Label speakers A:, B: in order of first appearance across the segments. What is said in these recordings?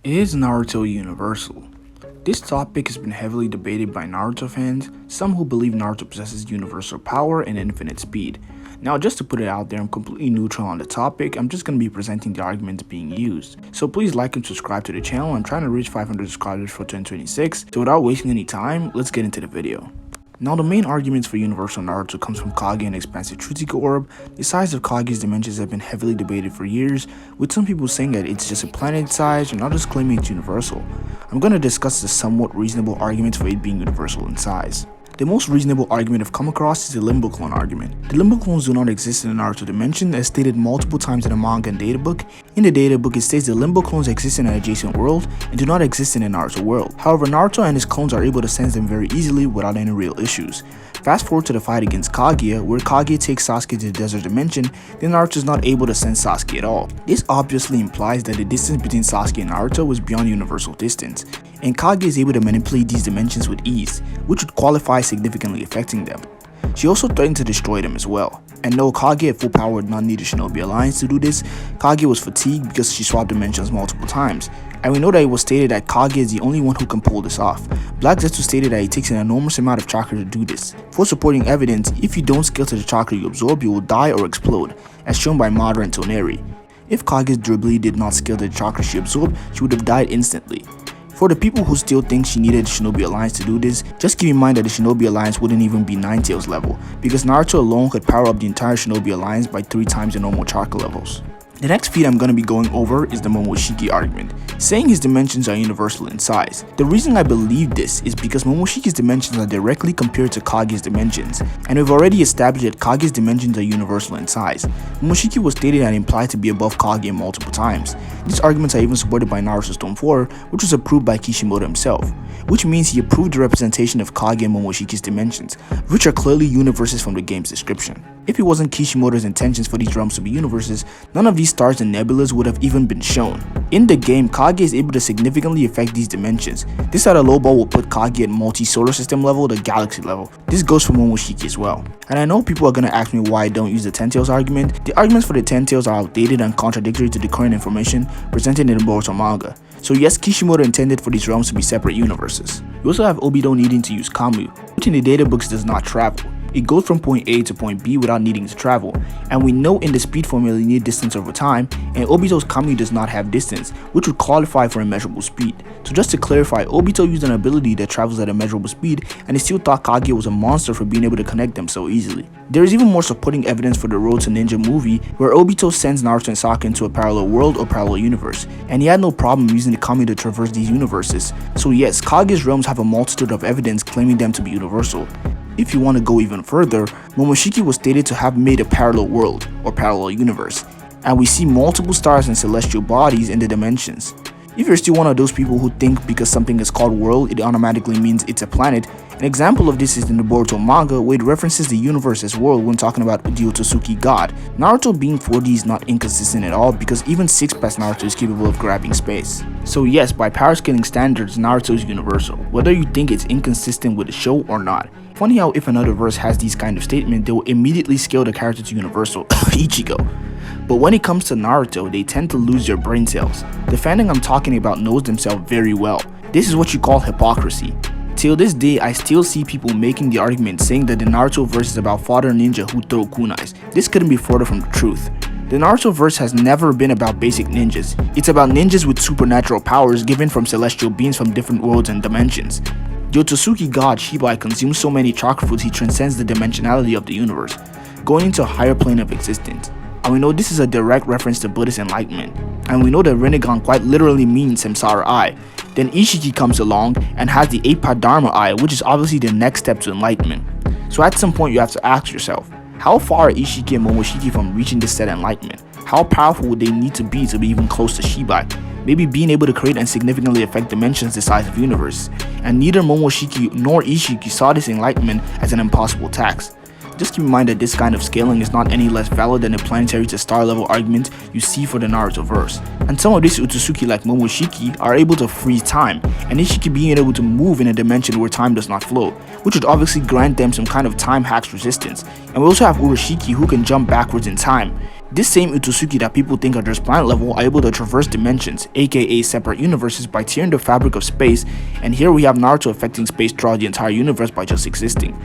A: Is Naruto universal? This topic has been heavily debated by Naruto fans, some who believe Naruto possesses universal power and infinite speed. Now, just to put it out there, I'm completely neutral on the topic. I'm just going to be presenting the arguments being used. So please like and subscribe to the channel. I'm trying to reach 500 subscribers for 2026. So without wasting any time, let's get into the video. Now, the main arguments for universal Naruto comes from Kaguya and expansive Tsuchika orb. The size of Kaguya's dimensions have been heavily debated for years, with some people saying that it's just a planet size and others claiming it's universal. I'm going to discuss the somewhat reasonable arguments for it being universal in size. The most reasonable argument I've come across is the Limbo Clone argument. The Limbo Clones do not exist in the Naruto dimension, as stated multiple times in the manga and databook. In the databook, it states the Limbo Clones exist in an adjacent world and do not exist in the Naruto world. However, Naruto and his clones are able to sense them very easily without any real issues. Fast forward to the fight against Kaguya, where Kaguya takes Sasuke to the desert dimension, then Naruto is not able to sense Sasuke at all. This obviously implies that the distance between Sasuke and Naruto was beyond universal distance, and Kaguya is able to manipulate these dimensions with ease, which would qualify significantly affecting them. She also threatened to destroy them as well. And no, Kaguya at full power did not need the Shinobi Alliance to do this. Kaguya was fatigued because she swapped dimensions multiple times. And we know that it was stated that Kaguya is the only one who can pull this off. Black Zetsu stated that it takes an enormous amount of chakra to do this. For supporting evidence, if you don't scale to the chakra you absorb, you will die or explode, as shown by Madara and Toneri. If Kaguya's durability did not scale to the chakra she absorbed, she would have died instantly. For the people who still think she needed the Shinobi Alliance to do this, just keep in mind that the Shinobi Alliance wouldn't even be Nine-Tails level, because Naruto alone could power up the entire Shinobi Alliance by 3 times the normal chakra levels. The next feat I'm going to be going over is the Momoshiki argument, saying his dimensions are universal in size. The reason I believe this is because Momoshiki's dimensions are directly compared to Kaguya's dimensions, and we've already established that Kaguya's dimensions are universal in size. Momoshiki was stated and implied to be above Kaguya multiple times. These arguments are even supported by Naruto Stone 4, which was approved by Kishimoto himself, which means he approved the representation of Kaguya and Momoshiki's dimensions, which are clearly universes from the game's description. If it wasn't Kishimoto's intentions for these realms to be universes, none of these stars and nebulas would have even been shown. In the game, Kaguya is able to significantly affect these dimensions. This at a low ball will put Kaguya at multi-solar system level to galaxy level. This goes for Momoshiki as well. And I know people are going to ask me why I don't use the Ten-Tails argument. The arguments for the Ten-Tails are outdated and contradictory to the current information presented in the Boruto manga. So yes, Kishimoto intended for these realms to be separate universes. You also have Obito needing to use Kamu, which in the databooks does not travel. It goes from point A to point B without needing to travel, and we know in the speed formula you need distance over time, and Obito's Kamu does not have distance, which would qualify for immeasurable speed. So just to clarify, Obito used an ability that travels at a measurable speed, and he still thought Kaguya was a monster for being able to connect them so easily. There is even more supporting evidence for the Road to Ninja movie, where Obito sends Naruto and Sasuke into a parallel world or parallel universe, and he had no problem using the Kamu to traverse these universes. So yes, Kaguya's realms have a multitude of evidence claiming them to be universal. If you want to go even further, Momoshiki was stated to have made a parallel world, or parallel universe, and we see multiple stars and celestial bodies in the dimensions. If you're still one of those people who think because something is called world, it automatically means it's a planet, an example of this is in the Boruto manga, where it references the universe as world when talking about the Otsutsuki god. Naruto being 4D is not inconsistent at all, because even 6 past Naruto is capable of grabbing space. So yes, by power scaling standards, Naruto is universal, whether you think it's inconsistent with the show or not. Funny how if another verse has these kind of statements, they will immediately scale the character to universal, Ichigo. But when it comes to Naruto, they tend to lose their brain cells. The fandom I'm talking about knows themselves very well. This is what you call hypocrisy. Till this day, I still see people making the argument saying that the Naruto verse is about father ninja who throw kunais. This couldn't be further from the truth. The Naruto verse has never been about basic ninjas. It's about ninjas with supernatural powers given from celestial beings from different worlds and dimensions. The Otsutsuki god Shibai consumes so many chakra foods he transcends the dimensionality of the universe, going into a higher plane of existence. And we know this is a direct reference to Buddhist enlightenment. And we know that Rinnegan quite literally means Samsara Eye. Then Ishiki comes along and has the 8-path Dharma Eye, which is obviously the next step to enlightenment. So at some point you have to ask yourself, how far are Ishiki and Momoshiki from reaching this set enlightenment? How powerful would they need to be even close to Shibai? Maybe being able to create and significantly affect dimensions the size of universe. And neither Momoshiki nor Ishiki saw this enlightenment as an impossible task. Just keep in mind that this kind of scaling is not any less valid than the planetary to star level argument you see for the Naruto verse. And some of these Otsutsuki like Momoshiki are able to freeze time, and Ishiki being able to move in a dimension where time does not flow, which would obviously grant them some kind of time hacks resistance. And we also have Urashiki who can jump backwards in time. This same Utsuki that people think are just planet level are able to traverse dimensions, aka separate universes, by tearing the fabric of space, and here we have Naruto affecting space throughout the entire universe by just existing.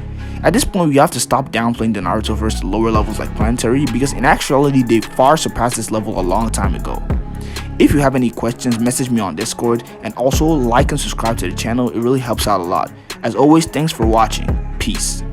A: At this point, we have to stop downplaying the Narutoverse to lower levels like planetary, because in actuality they far surpassed this level a long time ago. If you have any questions, message me on Discord, and also like and subscribe to the channel, it really helps out a lot. As always, thanks for watching. Peace.